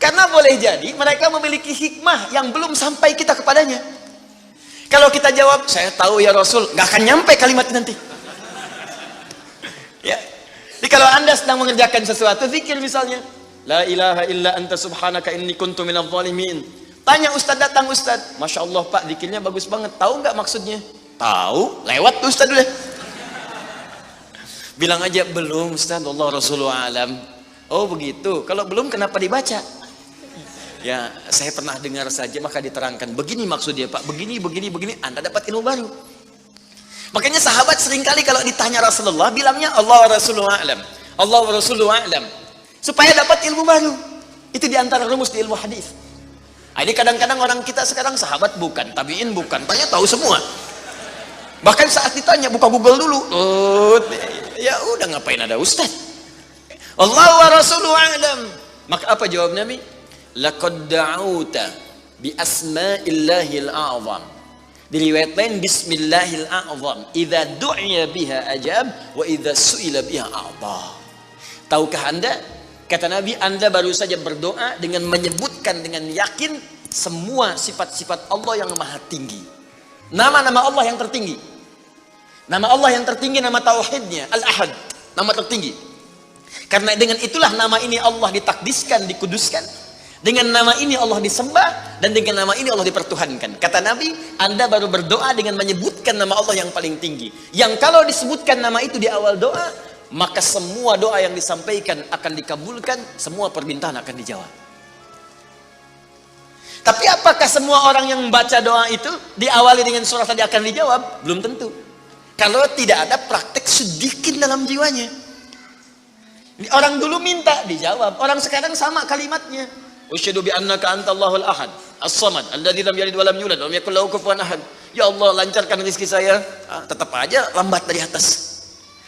Karena boleh jadi mereka memiliki hikmah yang belum sampai kita kepadanya. Kalau kita jawab, saya tahu ya Rasul, nggak akan nyampe kalimat nanti. Ya. Jadi kalau Anda sedang mengerjakan sesuatu, zikir misalnya, la ilaha illa anta subhanaka inni kuntu minadh dhalimin. Tanya Ustaz, datang Ustaz, Masya Allah Pak, zikirnya bagus banget. Tahu nggak maksudnya? Tahu, lewat tuh Ustaz dulu. Bilang aja, belum Ustaz, Allah Rasulullah alam. Oh begitu, kalau belum kenapa dibaca? Ya, saya pernah dengar saja, maka diterangkan. Begini maksudnya Pak, begini, Anda dapat ilmu baru. Makanya sahabat seringkali kalau ditanya Rasulullah, bilangnya Allah Rasulullah alam. Allah Rasulullah alam. Supaya dapat ilmu baru. Itu diantara rumus di ilmu hadis. Nah, ini kadang-kadang orang kita sekarang sahabat bukan, tabiin bukan, tanya tahu semua. Bahkan saat ditanya, buka Google dulu. Ya udah, ngapain ada Ustaz? Allah wa Rasulullah alam. Maka apa jawab Nabi? Laqad da'uta bi asma'illahil a'zam. Diriwayat lain bismillahil a'zam. Idza du'iya biha ajab wa idza su'ila biha a'ta. Tahukah Anda? Kata Nabi, Anda baru saja berdoa dengan menyebutkan dengan yakin semua sifat-sifat Allah yang maha tinggi. Nama-nama Allah yang tertinggi. Nama Allah yang tertinggi, nama tauhidnya, Al-Ahad, nama tertinggi. Karena dengan itulah nama ini Allah ditakdiskan, dikuduskan. Dengan nama ini Allah disembah, dan dengan nama ini Allah dipertuhankan. Kata Nabi, Anda baru berdoa dengan menyebutkan nama Allah yang paling tinggi. Yang kalau disebutkan nama itu di awal doa, maka semua doa yang disampaikan akan dikabulkan, semua permintaan akan dijawab. Tapi apakah semua orang yang membaca doa itu diawali dengan surah tadi akan dijawab? Belum tentu. Kalau tidak ada praktek sedikit dalam jiwanya. Orang dulu minta dijawab, orang sekarang sama kalimatnya. Usyhadu bi annaka antallahul ahad, as-samad, alladzi lam yalid wa lam yulad wa lam yakul lahu kufuwan ahad. Ya Allah, lancarkan rezeki saya. Tetap aja lambat dari atas.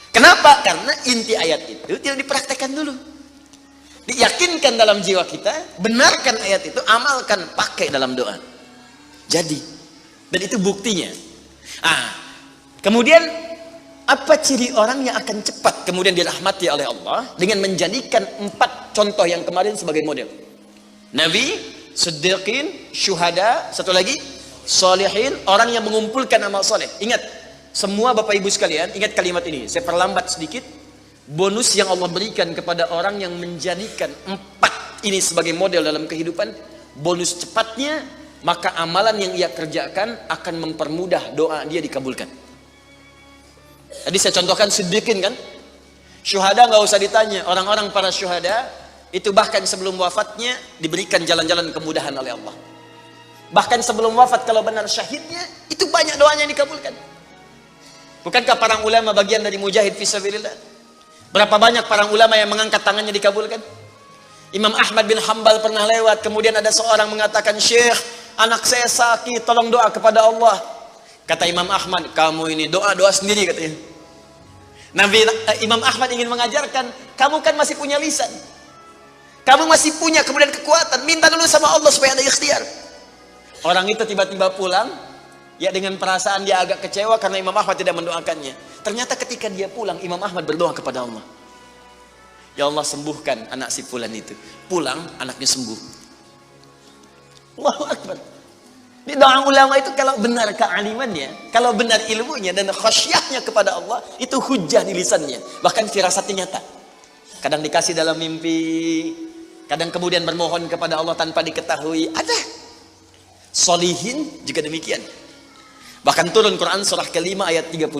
Kenapa? Karena inti ayat itu tidak dipraktekkan dulu. Diyakinkan dalam jiwa kita, benarkan ayat itu, amalkan, pakai dalam doa. Jadi, dan itu buktinya. Kemudian apa ciri orang yang akan cepat kemudian dirahmati oleh Allah dengan menjadikan 4 contoh yang kemarin sebagai model? Nabi, Siddiqin, Syuhada, satu lagi Salihin, orang yang mengumpulkan amal soleh. Ingat, semua Bapak Ibu sekalian, ingat kalimat ini. Saya perlambat sedikit. Bonus yang Allah berikan kepada orang yang menjadikan 4 ini sebagai model dalam kehidupan, bonus cepatnya, maka amalan yang ia kerjakan akan mempermudah doa dia dikabulkan. Tadi saya contohkan Siddiqin kan. Syuhada nggak usah ditanya. Orang-orang para syuhada itu bahkan sebelum wafatnya diberikan jalan-jalan kemudahan oleh Allah. Bahkan sebelum wafat kalau benar syahidnya, itu banyak doanya yang dikabulkan. Bukankah para ulama bagian dari mujahid fisabilillah? Berapa banyak para ulama yang mengangkat tangannya dikabulkan? Imam Ahmad bin Hanbal pernah lewat, kemudian ada seorang mengatakan, Syekh, anak saya sakit, tolong doa kepada Allah. Kata Imam Ahmad, kamu ini doa-doa sendiri katanya. Imam Ahmad ingin mengajarkan, kamu kan masih punya lisan. Kamu masih punya kemudian kekuatan, minta dulu sama Allah supaya ada ikhtiar. Orang itu tiba-tiba pulang, ya dengan perasaan dia agak kecewa karena Imam Ahmad tidak mendoakannya. Ternyata ketika dia pulang, Imam Ahmad berdoa kepada Allah. Ya Allah, sembuhkan anak si fulan itu. Pulang, anaknya sembuh. Allahu Akbar. Di doa ulama itu kalau benar kealimannya, kalau benar ilmunya dan khasyahnya kepada Allah, itu hujah di lisannya. Bahkan firasatnya nyata. Kadang dikasih dalam mimpi, kadang kemudian bermohon kepada Allah tanpa diketahui. Ada. Solihin juga demikian. Bahkan turun Quran surah ke-5 ayat 30.